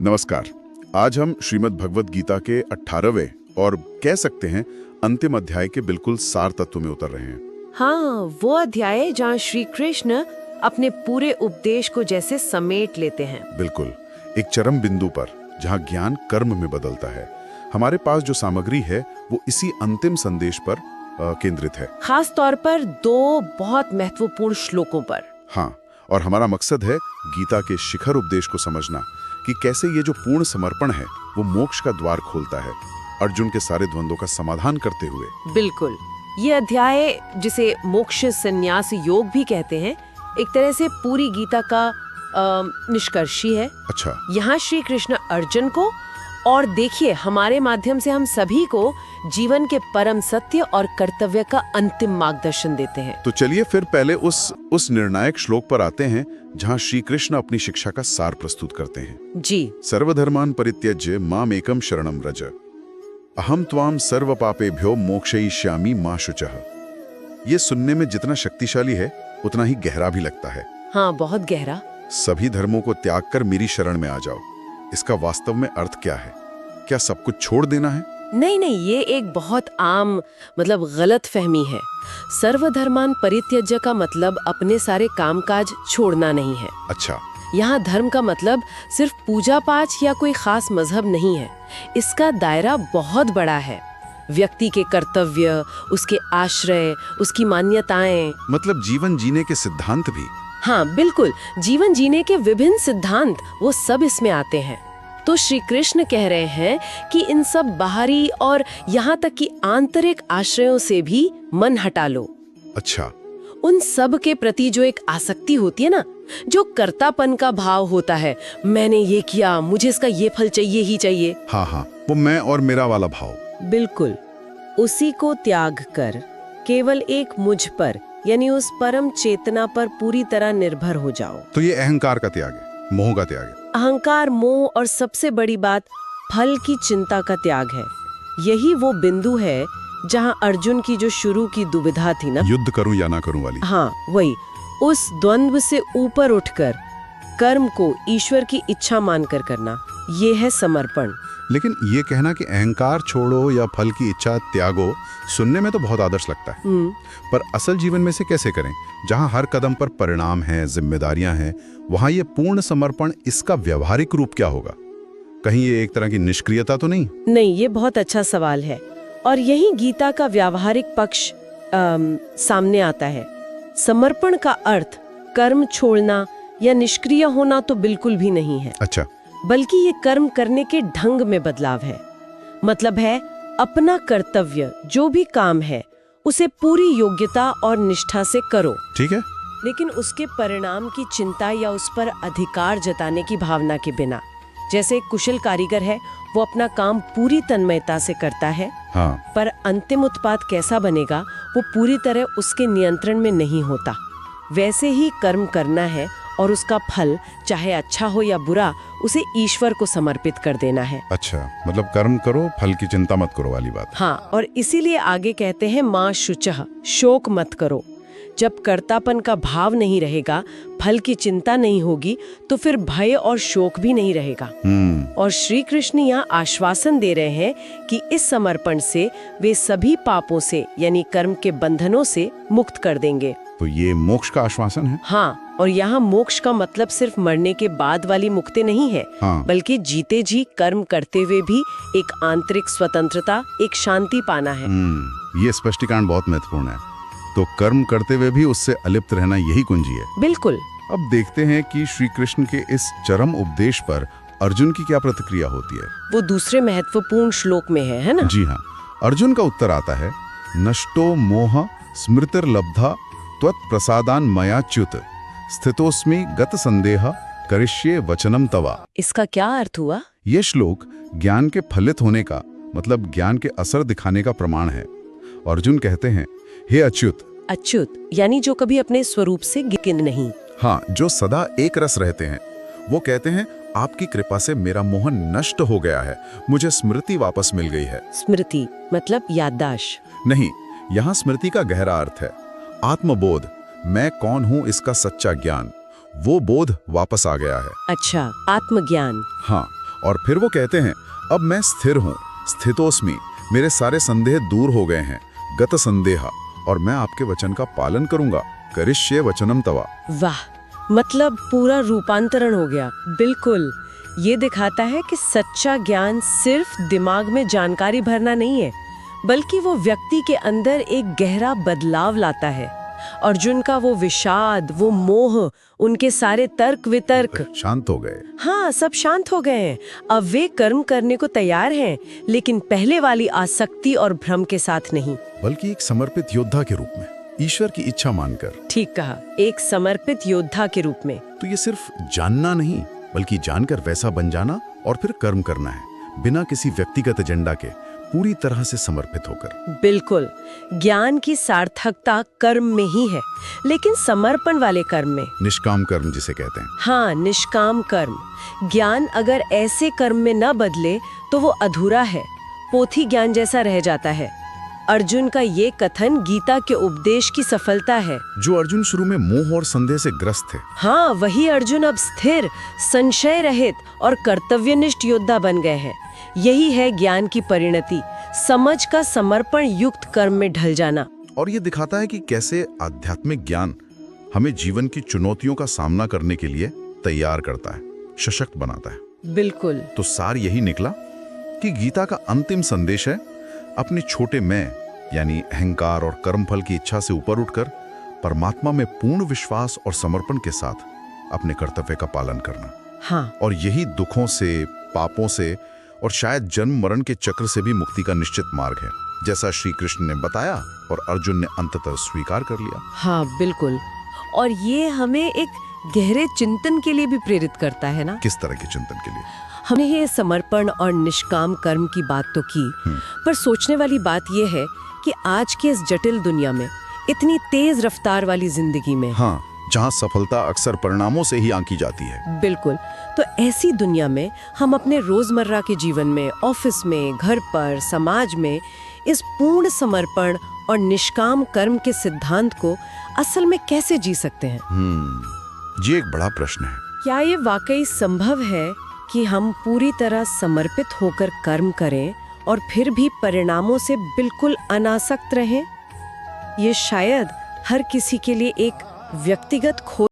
नमस्कार। आज हम श्रीमद् भगवत गीता के 18वें और कह सकते हैं अंतिम अध्याय के बिल्कुल सार तत्व में उतर रहे हैं। हाँ, वो अध्याय जहाँ श्री कृष्ण अपने पूरे उपदेश को जैसे समेट लेते हैं। बिल्कुल, एक चरम बिंदु पर जहाँ ज्ञान कर्म में बदलता है। हमारे पास जो सामग्री है वो इसी अंतिम संदेश पर केंद्रित है। खास तौर पर दो बहुत महत्वपूर्ण श्लोकों पर। हाँ, और हमारा मकसद है गीता के शिखर उपदेश को समझना कि कैसे ये जो पूर्ण समर्पण है वो मोक्ष का द्वार खोलता है, अर्जुन के सारे द्वंद्वों का समाधान करते हुए। बिल्कुल, ये अध्याय जिसे मोक्ष संन्यास योग भी कहते हैं, एक तरह से पूरी गीता का निष्कर्ष ही है। अच्छा, यहाँ श्री कृष्ण अर्जुन को और देखिए हमारे माध्यम से हम सभी को जीवन के परम सत्य और कर्तव्य का अंतिम मार्गदर्शन देते हैं। तो चलिए फिर पहले उस निर्णायक श्लोक पर आते हैं जहाँ श्री कृष्ण अपनी शिक्षा का सार प्रस्तुत करते हैं। जी। सर्वधर्मान् परित्यज्य माम एकम शरणम व्रज, अहम त्वाम सर्व पापेभ्यो मोक्षयिष्यामि मा शुचः। ये सुनने में जितना शक्तिशाली है उतना ही गहरा भी लगता है। हाँ, बहुत गहरा। सभी धर्मों को त्याग कर मेरी शरण में आ जाओ, इसका वास्तव में अर्थ क्या है? क्या सब कुछ छोड़ देना है? नहीं, ये एक बहुत आम गलत फहमी है। सर्वधर्मान परित्यज्य का मतलब अपने सारे कामकाज छोड़ना नहीं है। अच्छा। यहाँ धर्म का मतलब सिर्फ पूजा पाठ या कोई खास मजहब नहीं है। इसका दायरा बहुत बड़ा है। व्यक्ति के कर्तव्य, उसके आश्रय, उसकी मान्यताएं, मतलब जीवन जीने के सिद्धांत भी। हाँ बिल्कुल, जीवन जीने के विभिन्न सिद्धांत वो सब इसमें आते हैं। तो श्री कृष्ण कह रहे हैं कि इन सब बाहरी और यहाँ तक कि आंतरिक आश्रयों से भी मन हटा लो। अच्छा। उन सब के प्रति जो एक आसक्ति होती है ना, जो कर्तापन का भाव होता है, मैंने ये किया, मुझे इसका ये फल चाहिए ही चाहिए। हाँ, वो मैं और मेरा वाला भाव। बिल्कुल, उसी को त्याग कर केवल एक मुझ पर यानी उस परम चेतना पर पूरी तरह निर्भर हो जाओ। तो ये अहंकार का त्याग है, मोह का त्याग है। अहंकार, मोह और सबसे बड़ी बात फल की चिंता का त्याग है। यही वो बिंदु है जहाँ अर्जुन की जो शुरू की दुविधा थी ना, युद्ध करूं या ना करूं वाली। हाँ वही, उस द्वंद्व से ऊपर उठकर कर्म को ईश्वर की इच्छा मानकर करना, ये है समर्पण। लेकिन ये कहना कि अहंकार छोड़ो या फल की इच्छा त्यागो सुनने में तो बहुत आदर्श लगता है, पर असल जीवन में से कैसे करें जहां हर कदम पर परिणाम है, जिम्मेदारियां हैं, वहां ये पूर्ण समर्पण, इसका व्यवहारिक रूप क्या होगा? कहीं ये एक तरह की निष्क्रियता तो नहीं? नहीं, ये बहुत अच्छा सवाल है और यही गीता का व्यावहारिक पक्ष सामने आता है। समर्पण का अर्थ कर्म छोड़ना या निष्क्रिय होना तो बिल्कुल भी नहीं है। अच्छा। बल्कि ये कर्म करने के ढंग में बदलाव है। मतलब है अपना कर्तव्य जो भी काम है उसे पूरी योग्यता और निष्ठा से करो। ठीक है। लेकिन उसके परिणाम की चिंता या उस पर अधिकार जताने की भावना के बिना। जैसे एक कुशल कारीगर है, वो अपना काम पूरी तन्मयता से करता है। हाँ। पर अंतिम उत्पाद कैसा बनेगा वो पूरी तरह उसके नियंत्रण में नहीं होता। वैसे ही कर्म करना है और उसका फल चाहे अच्छा हो या बुरा उसे ईश्वर को समर्पित कर देना है। अच्छा, मतलब कर्म करो, फल की चिंता मत करो वाली बात। हाँ, और इसीलिए आगे कहते हैं मां शुचः, शोक मत करो। जब कर्तापन का भाव नहीं रहेगा, फल की चिंता नहीं होगी, तो फिर भय और शोक भी नहीं रहेगा। और श्री कृष्ण यहाँ आश्वासन दे रहे हैं कि इस समर्पण से वे सभी पापों से यानी कर्म के बंधनों से मुक्त कर देंगे। तो ये मोक्ष का आश्वासन है। हाँ, और यहाँ मोक्ष का मतलब सिर्फ मरने के बाद वाली मुक्ति नहीं है। हाँ। बल्कि जीते जी कर्म करते हुए भी एक आंतरिक स्वतंत्रता, एक शांति पाना है। ये स्पष्टीकरण बहुत महत्वपूर्ण है। तो कर्म करते हुए भी उससे अलिप्त रहना, यही कुंजी है। बिल्कुल। अब देखते हैं कि श्री कृष्ण के इस चरम उपदेश पर अर्जुन की क्या प्रतिक्रिया होती है। वो दूसरे महत्वपूर्ण श्लोक में है ना? जी हाँ। अर्जुन का उत्तर आता है, नष्टो मोह स्मृतिर्लब्धा त्वत्प्रसादान मयाच्युत स्थितोस्मि गत संदेह करिष्ये वचनम तवा। इसका क्या अर्थ हुआ? ये श्लोक ज्ञान के फलित होने का, मतलब ज्ञान के असर दिखाने का प्रमाण है। अर्जुन कहते हैं, हे अच्युत। अच्युत यानी जो कभी अपने स्वरूप से गिन नहीं। हाँ, जो सदा एक रस रहते हैं। वो कहते हैं, आपकी कृपा से मेरा मोह नष्ट हो गया है, मुझे स्मृति वापस मिल गई है। स्मृति मतलब याददाश्त नहीं, यहाँ स्मृति का गहरा अर्थ है आत्मबोध। मैं कौन हूँ इसका सच्चा ज्ञान, वो बोध वापस आ गया है। अच्छा, आत्मज्ञान। हाँ, और फिर वो कहते हैं, अब मैं स्थिर हूँ, स्थितोस्मि, मेरे सारे संदेह दूर हो गए हैं, गत संदेहा, और मैं आपके वचन का पालन करूंगा, करिष्ये वचनम तवा। वाह, मतलब पूरा रूपांतरण हो गया। बिल्कुल, ये दिखाता है कि सच्चा ज्ञान सिर्फ दिमाग में जानकारी भरना नहीं है, बल्कि वो व्यक्ति के अंदर एक गहरा बदलाव लाता है। अर्जुन का वो विषाद, वो मोह, उनके सारे तर्क वितर्क शांत हो गए। हाँ, सब शांत हो गए हैं। अब वे कर्म करने को तैयार हैं, लेकिन पहले वाली आसक्ति और भ्रम के साथ नहीं, बल्कि एक समर्पित योद्धा के रूप में, ईश्वर की इच्छा मानकर। ठीक कहा, एक समर्पित योद्धा के रूप में। तो ये सिर्फ जानना नहीं, बल्कि जानकर वैसा बन जाना और फिर कर्म करना है, बिना किसी व्यक्तिगत एजेंडा के, पूरी तरह से समर्पित होकर। बिल्कुल, ज्ञान की सार्थकता कर्म में ही है, लेकिन समर्पण वाले कर्म में। निष्काम कर्म जिसे कहते हैं। हाँ, निष्काम कर्म। ज्ञान अगर ऐसे कर्म में न बदले तो वो अधूरा है, पोथी ज्ञान जैसा रह जाता है। अर्जुन का ये कथन गीता के उपदेश की सफलता है। जो अर्जुन शुरू में मोह और संदेह से ग्रस्त थे, हाँ, वही अर्जुन अब स्थिर, संशय रहित और कर्तव्यनिष्ठ योद्धा बन गए हैं। यही है ज्ञान की परिणति, समझ का समर्पण युक्त कर्म में ढल जाना। और ये दिखाता है कि कैसे आध्यात्मिक ज्ञान हमें जीवन की चुनौतियों का सामना करने के लिए तैयार करता है, सशक्त बनाता है। बिल्कुल। तो सार यही निकला कि गीता का अंतिम संदेश है, अपने छोटे मैं यानी अहंकार और कर्मफल की इच्छा से ऊपर उठकर परमात्मा में पूर्ण विश्वास और समर्पण के साथ अपने कर्तव्य का पालन करना। हाँ। और यही दुखों से, पापों से और शायद जन्म मरण के चक्र से भी मुक्ति का निश्चित मार्ग है, जैसा श्री कृष्ण ने बताया और अर्जुन ने अंततः स्वीकार कर लिया। हाँ, बिल्कुल। और ये हमें एक गहरे चिंतन के लिए भी प्रेरित करता है ना। किस तरह के चिंतन के लिए? हमने ये समर्पण और निष्काम कर्म की बात तो की, पर सोचने वाली बात ये है कि आज के इस जटिल दुनिया में, इतनी तेज रफ्तार वाली जिंदगी में, हाँ, जहाँ सफलता अक्सर परिणामों से ही आंकी जाती है। बिल्कुल, तो ऐसी दुनिया में हम अपने रोजमर्रा के जीवन में, ऑफिस में, घर पर, समाज में इस पूर्ण समर्पण और निष्काम कर्म के सिद्धांत को असल में कैसे जी सकते हैं? ये एक बड़ा प्रश्न है। क्या ये वाकई संभव है कि हम पूरी तरह समर्पित होकर कर्म करें और फिर भी परिणामों से बिल्कुल अनासक्त रहें? ये शायद हर किसी के लिए एक व्यक्तिगत खोज